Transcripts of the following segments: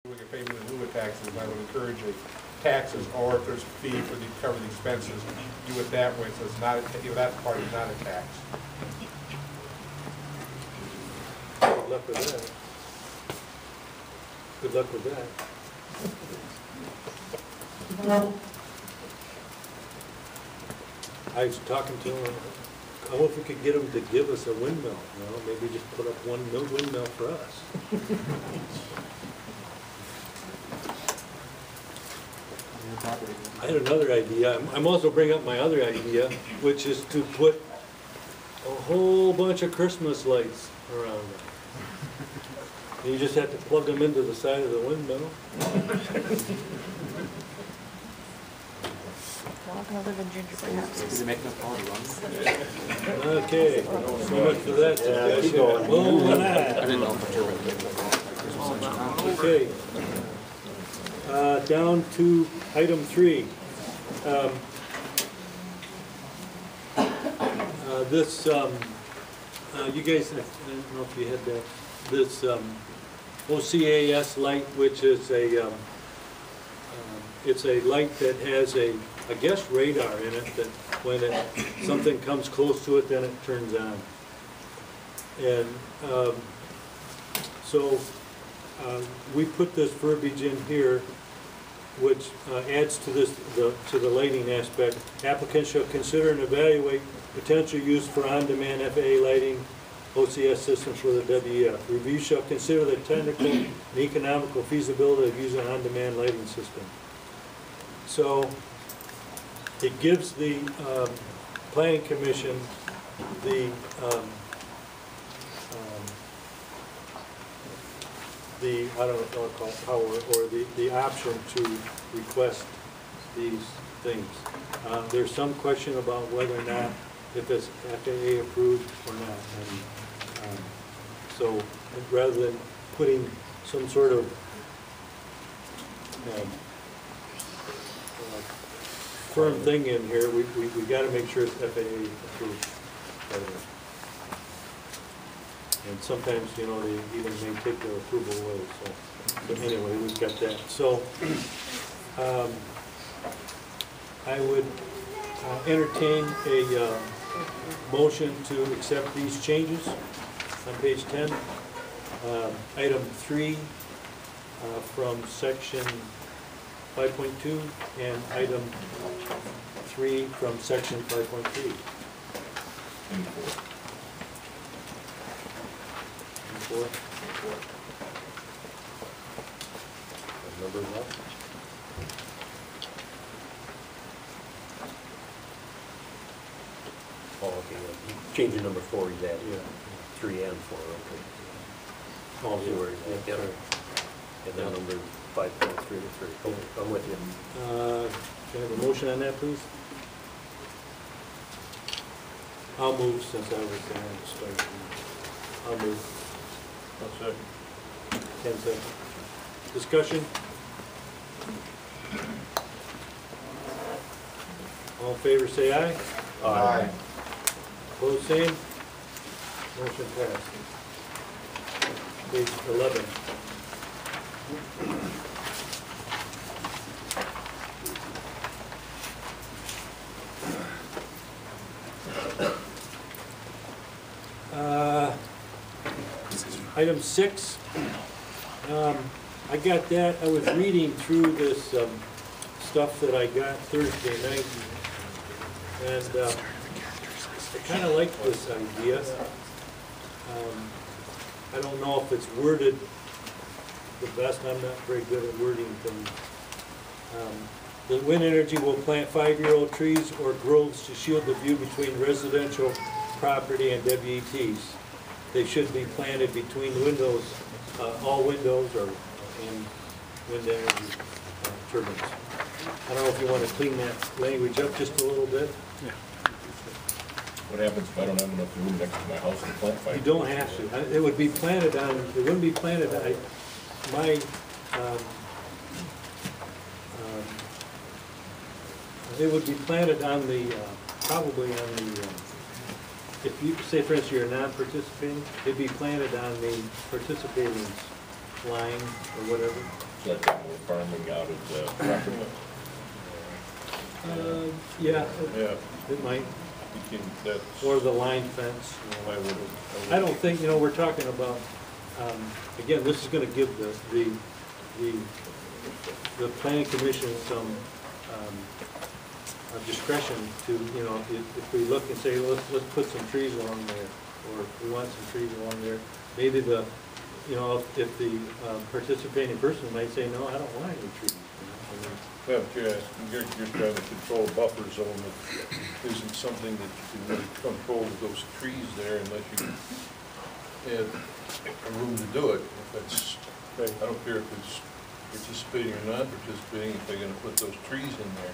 we can pay in lieu of taxes, I would encourage a taxes, or if there's a fee for the cover the expenses, do it that way, so it's not, that part is not a tax. Good luck with that. Good luck with that. I was talking to him, I wonder if we could get him to give us a windmill, you know, maybe just put up one windmill for us. I had another idea. I'm also bringing up my other idea, which is to put a whole bunch of Christmas lights around it. And you just have to plug them into the side of the windmill. We're all gonna live in gingerbread houses. Does it make enough power to run? Okay, so much for that discussion. Moving I on. didn't know for sure. Okay. Down to item 3. This, you guys, I don't know if you had that, this OCAS light, which is a, it's a light that has a, I guess, radar in it, that when something comes close to it, then it turns on. And so we put this verbiage in here, which adds to this, to the lighting aspect. Applicants shall consider and evaluate potential use for on-demand FAA lighting OCS systems for the WEF. Review shall consider the technical and economical feasibility of using an on-demand lighting system. So it gives the Planning Commission the I don't know what to call it, power, or the option to request these things. There's some question about whether or not, if it's FAA approved or not. And so rather than putting some sort of firm thing in here, we got to make sure it's FAA approved. And sometimes, you know, they even may take their approval away. So, but anyway, we've got that. So I would entertain a motion to accept these changes on page 10. Item 3 from section 5.2 and item 3 from section 5.3. Numbers up. Oh, okay, changing number 4, he's at 3 and 4, okay. Oh, See where he's at, yeah. And then number 5.3 to 3, okay, I'm with you. Can I have a motion on that, please? I'll move, since I was there to start. I'll move. I'll second. 10 seconds. Discussion? All in favor, say aye. Aye. Opposed, same. Motion passed. Page 11. Item 6. I got that. I was reading through this stuff that I got Thursday night, and I kind of like this idea. I don't know if it's worded the best. I'm not very good at wording things. The wind energy will plant 5-year-old trees or groves to shield the view between residential property and WETs. They should be planted between windows, all windows, or in wind energy turbines. I don't know if you want to clean that language up just a little bit. Yeah. What happens if I don't have enough room next to my house to plant 5? You don't have to. It would be planted on, it wouldn't be planted on, it would be planted on the, probably on the, if you, say for instance, you're non-participating, it'd be planted on the participating line or whatever. let them more farming out of the property. Yeah, Yeah, it might, you can, that's. or the line fence. I would. I don't think, we're talking about, again, this is gonna give the planning commission some discretion to, if we look and say, let's put some trees along there, or if we want some trees along there, maybe if the participating person might say, no, I don't want any trees. Yeah, but you're trying to control a buffer zone that isn't something that you can really control with those trees there unless you have a room to do it. If it's, I don't care if it's participating or not participating, if they're gonna put those trees in there.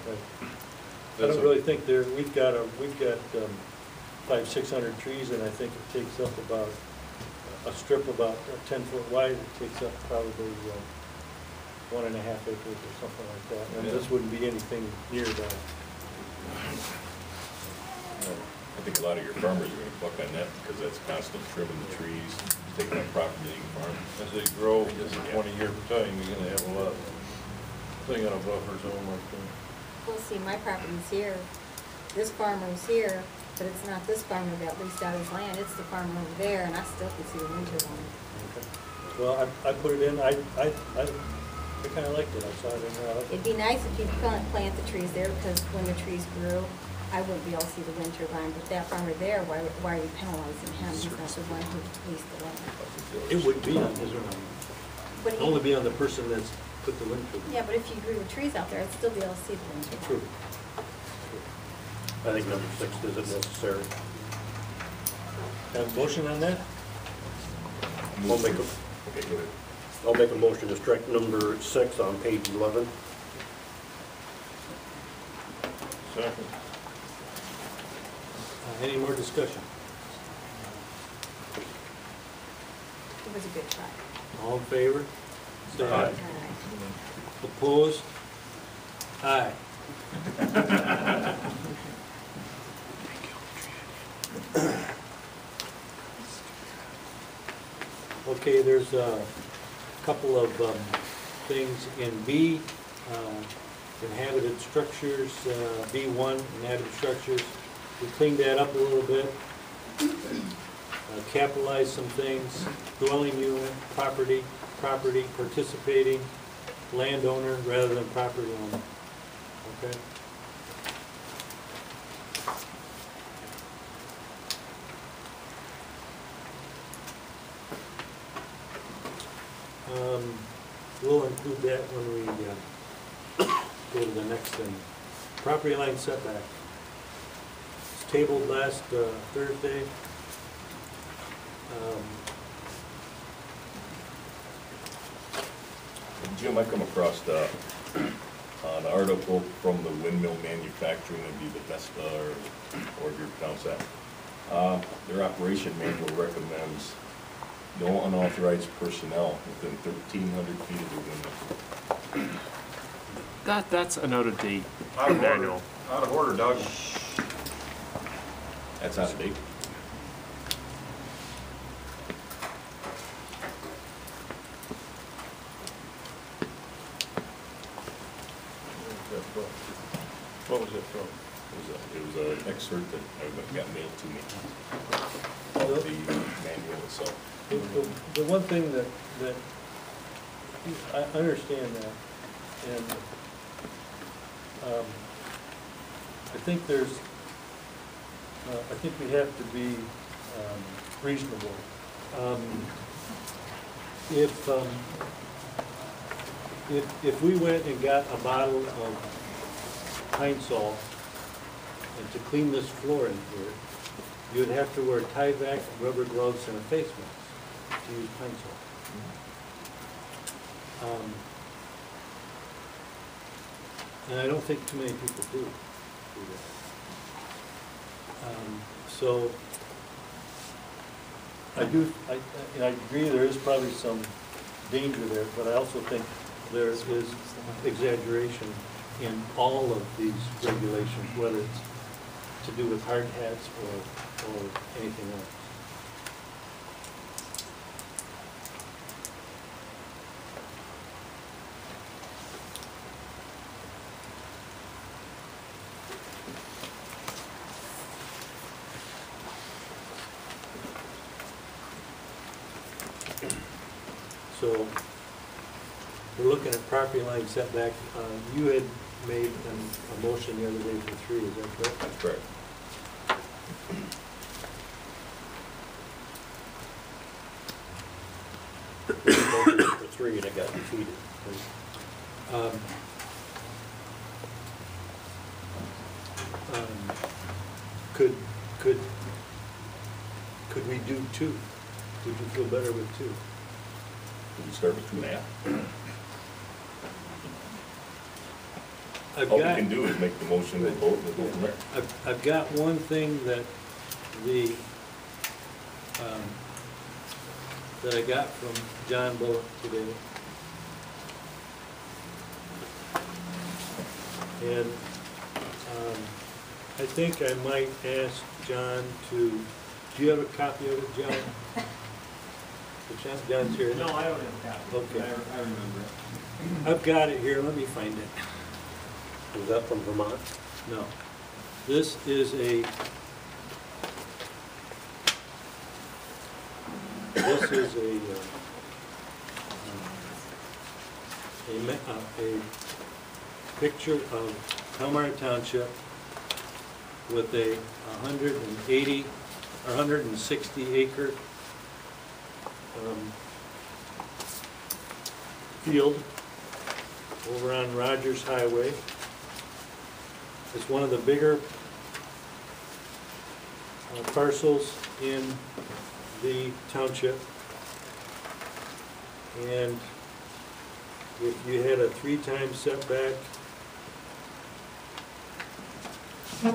I don't really think we've got 500-600 trees, and I think it takes up about, a strip about 10 foot wide, it takes up probably 1.5 acres or something like that. And this wouldn't be anything near that. I think a lot of your farmers are gonna buck on that because that's constant trimming the trees, taking up property they can farm. As they grow, this is 20-year time, you're gonna have a lot of thing on a buffer zone like that. Well, see, my property's here, this farmer's here, but it's not this farmer that leased out his land, it's the farmer over there, and I still can see the winter one. Well, I put it in, I kind of liked it, I saw it in there. It'd be nice if you'd plant the trees there, because when the trees grew, I wouldn't be able to see the wind turbine, but that farmer there, why are you penalizing him? He's not the one who leased the land. It would be on his land. But It'd only be on the person that's put the wind turbine. yeah, but if you grew the trees out there, I'd still be able to see the wind turbine. True. I think number 6 isn't necessary. Have a motion on that? I'll make a, Okay, go ahead. I'll make a motion to strike number 6 on page 11. Second. Any more discussion? It was a good try. All in favor? Say Aye. Opposed? Aye. Okay, there's a couple of things in B, inhabited structures, B1, inhabited structures. We cleaned that up a little bit, capitalized some things, dwelling unit, property, participating, landowner rather than property owner, okay? We'll include that when we go to the next thing. Property line setback. It's tabled last Thursday. Jim, I come across an article from the windmill manufacturing, it'd be the Vesta or your town set. Their operation manual recommends no unauthorized personnel within 1,300 feet of the windmill. That's an out of date Out of order. manual. Out of order, Doug. That's out of date. What was it from? It was an excerpt that got mailed to me of the manual itself. The one thing that I understand that, and I think we have to be reasonable. If we went and got a bottle of Pine Sol and to clean this floor in here, you'd have to wear tie-back, rubber gloves, and a face mask to use Pine Sol. And I don't think too many people do that. So I agree there is probably some danger there, but I also think there is exaggeration in all of these regulations, whether it's to do with hard hats or anything else. So we're looking at property line setback. You had made a motion the other day for 3, is that correct? That's correct. For 3, and it got defeated. Um, Could we do 2? Would you feel better with 2? We start with 2.5. All we can do is make the motion and vote and go from there. I've got one thing that that I got from John Bullock today. And I think I might ask John to, do you have a copy of it, John? John's here. No, I don't have a copy. Okay. I remember it. I've got it here, let me find it. Was that from Vermont? No. This is a picture of Palmyra Township with a 180 or 160 acre field over on Rogers Highway. It's one of the bigger parcels in the township. And if you had a 3 times setback, I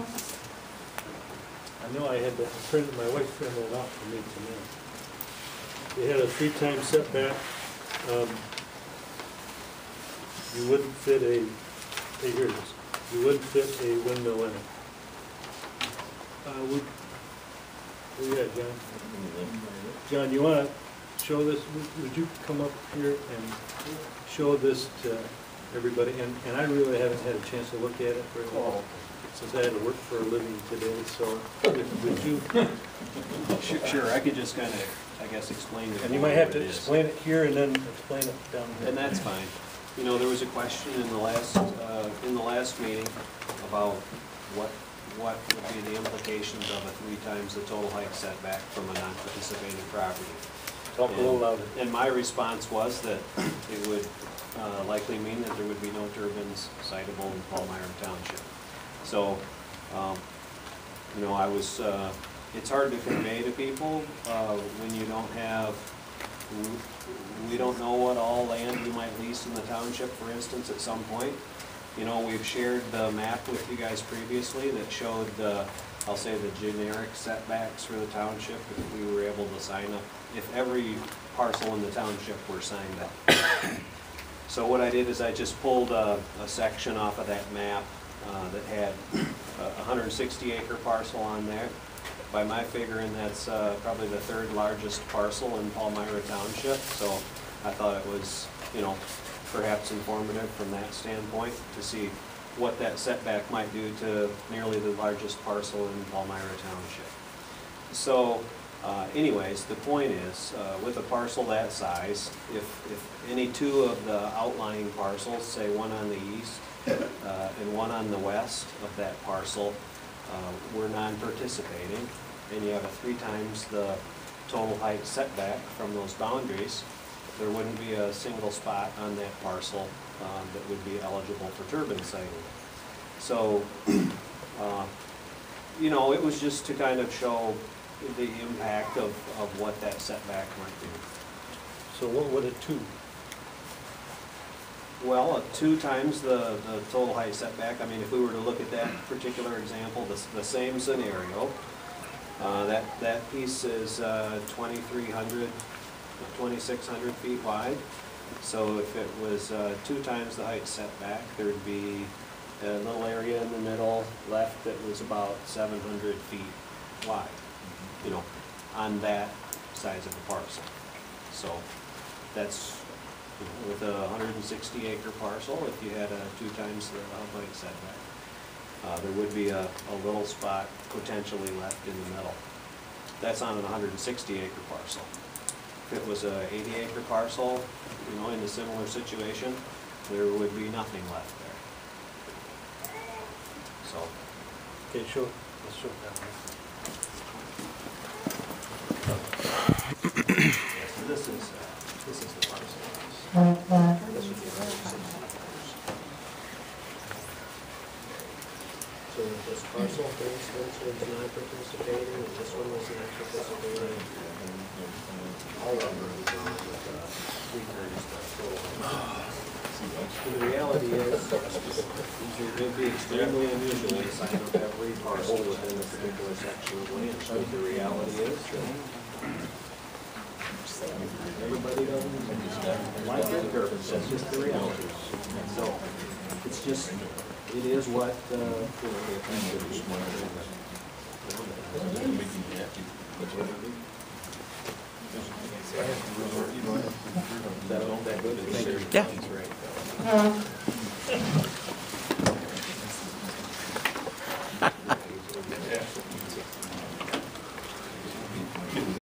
know I had to print, my wife printed it out for me tonight. If you had a 3 times setback, you wouldn't fit a, hey, here it is. You wouldn't fit a windmill in it. Where you at, John? John, you want to show this? Would you come up here and show this to everybody? And I really haven't had a chance to look at it very well, since I had to work for a living today, so would you? Sure, I could just kind of, I guess, explain it. And you might have to explain it here and then explain it down here. And that's fine. You know, there was a question in the last meeting about what would be the implications of a 3 times the total height setback from a non-participating property. Talk a little louder. And my response was that it would likely mean that there would be no turbines citable in Palmyra Township. So, you know, it's hard to convey to people when you don't have, we don't know what all land we might lease in the township, for instance, at some point. You know, we've shared the map with you guys previously that showed the, I'll say, the generic setbacks for the township if we were able to sign up, if every parcel in the township were signed up. So what I did is I just pulled a section off of that map that had a 160 acre parcel on there. By my figuring, that's probably the 3rd largest parcel in Palmyra Township. So I thought it was, you know, perhaps informative from that standpoint to see what that setback might do to nearly the largest parcel in Palmyra Township. So anyways, the point is, with a parcel that size, if any 2 of the outlying parcels, say one on the east and one on the west of that parcel, were non-participating, and you have a 3 times the total height setback from those boundaries, there wouldn't be a single spot on that parcel that would be eligible for turbine siting. So, you know, it was just to kind of show the impact of what that setback might do. So what would a 2? Well, 2 times the total height setback, I mean, if we were to look at that particular example, the same scenario, that piece is 2,300, 2,600 feet wide. So if it was 2 times the height setback, there'd be a little area in the middle left that was about 700 feet wide, you know, on that size of a parcel. So that's, with a 160 acre parcel, if you had a 2 times the height setback, there would be a little spot potentially left in the middle. That's on an 160 acre parcel. if it was a 80-acre parcel, you know, in a similar situation, there would be nothing left there. So, Okay, sure, let's show that one. so this is the parcel. This would be So this parcel, for instance, was not participating, and this one was not participating. All of them are gone with 3 times the total. And the reality is, It would be extremely unusual to sign up every parcel within a particular section of land. But the reality is that everybody doesn't like that purpose. That's just the reality. So it's just, it is what, you know, the offender is. Is that all that good? Thank you. Yeah. Yeah.